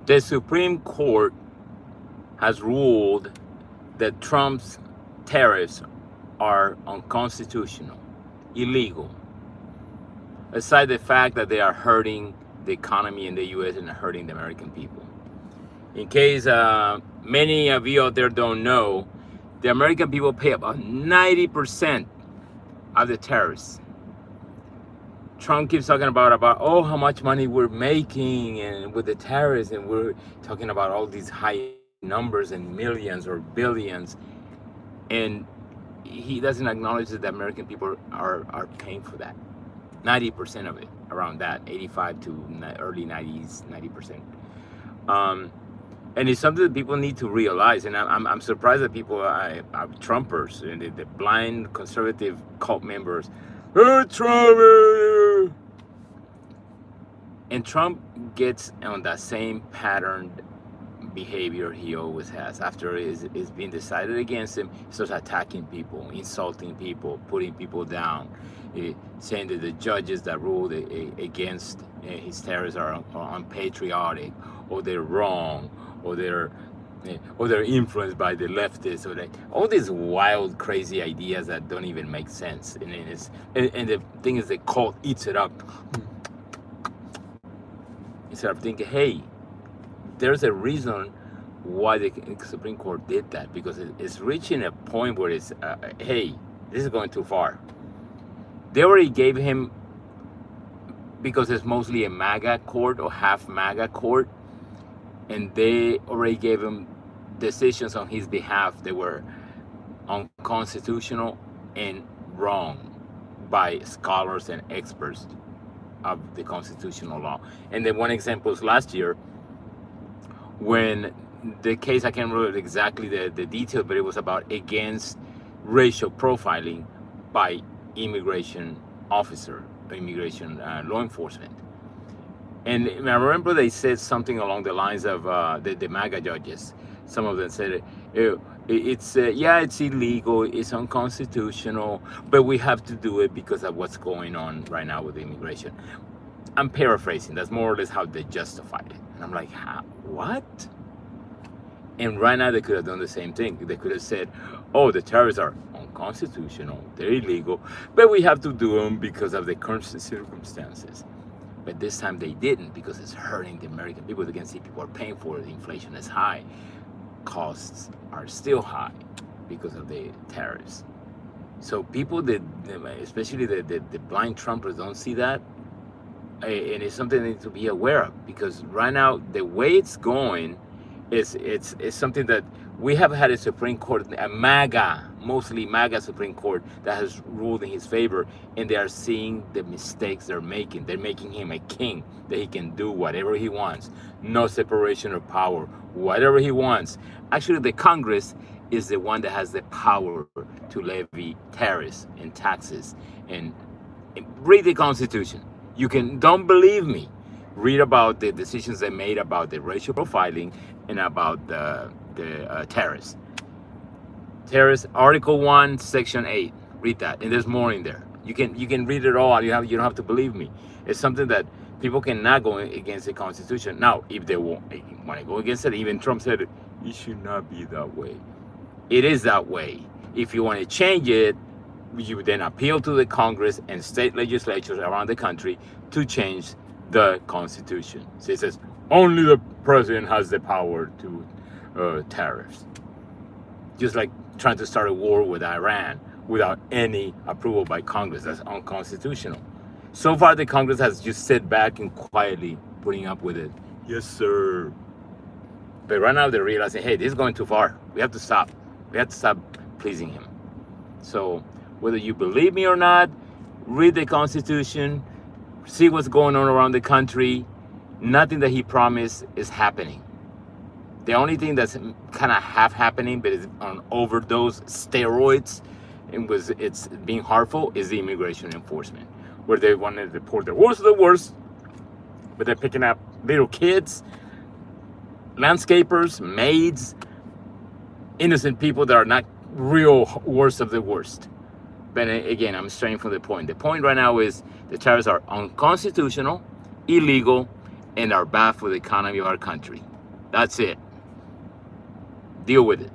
The Supreme Court has ruled that Trump's tariffs are unconstitutional, illegal, aside the fact that they are hurting the economy in the U.S. and hurting the American people. In case many of you out there don't know, the American people pay about 90% of the tariffs. Trump keeps talking about oh, how much money we're making and with the tariffs, and we're talking about all these high numbers and millions or billions, and he doesn't acknowledge that the American people are paying for that. 90% of it, around that, 85 to early 90s, 90%. And it's something that people need to realize. And I'm surprised that people are Trumpers and the blind conservative cult members. Trump! And Trump gets on that same patterned behavior he always has. After it's been decided against him, he starts attacking people, insulting people, putting people down, saying that the judges that ruled against his tariffs are unpatriotic, or they're wrong, or they're influenced by the leftists, or all these wild, crazy ideas that don't even make sense. And the thing is, the cult eats it up instead of thinking, hey, there's a reason why the Supreme Court did that, because it's reaching a point where it's, hey, this is going too far. They already gave him, because it's mostly a MAGA court or half MAGA court, and they already gave him decisions on his behalf that were unconstitutional and wrong by scholars and experts of the constitutional law. And then one example is last year, when the case, I can't remember exactly the detail, but it was about against racial profiling by immigration officer, immigration law enforcement. And I remember they said something along the lines of the MAGA judges. Some of them said, it's illegal, it's unconstitutional, but we have to do it because of what's going on right now with immigration. I'm paraphrasing. That's more or less how they justified it. And I'm like, what? And right now they could have done the same thing. They could have said, oh, the tariffs are unconstitutional, they're illegal, but we have to do them because of the current circumstances. But this time they didn't, because it's hurting the American people. They can see people are paying for it. The inflation is high. Costs are still high because of the tariffs. So people that, especially the blind Trumpers, don't see that. And it's something they need to be aware of, because right now the way it's going is it's something that we have had a Supreme Court, a MAGA, mostly MAGA Supreme Court, that has ruled in his favor, and they are seeing the mistakes they're making. They're making him a king, that he can do whatever he wants. No separation of power, whatever he wants. Actually, the Congress is the one that has the power to levy tariffs and taxes. And read the Constitution. You don't believe me. Read about the decisions they made about the racial profiling and about the tariffs. Tariffs, Article 1, Section 8. Read that, and there's more in there. You can read it all. You don't have to believe me. It's something that people cannot go against the Constitution. Now, if they want to go against it, even Trump said it should not be that way. It is that way. If you want to change it, you then appeal to the Congress and state legislatures around the country to change the Constitution. So it says only the president has the power to tariffs. Just like trying to start a war with Iran without any approval by Congress. That's unconstitutional. So far, the Congress has just sat back and quietly putting up with it. Yes, sir. But right now they're realizing, hey, this is going too far. We have to stop. We have to stop pleasing him. So whether you believe me or not, read the Constitution, see what's going on around the country. Nothing that he promised is happening. The only thing that's kind of half happening, but is on overdose steroids, and it's being harmful, is the immigration enforcement, where they want to deport the worst of the worst, but they're picking up little kids, landscapers, maids, innocent people that are not real worst of the worst. But again, I'm straying from the point. The point right now is the tariffs are unconstitutional, illegal, and are bad for the economy of our country. That's it. Deal with it.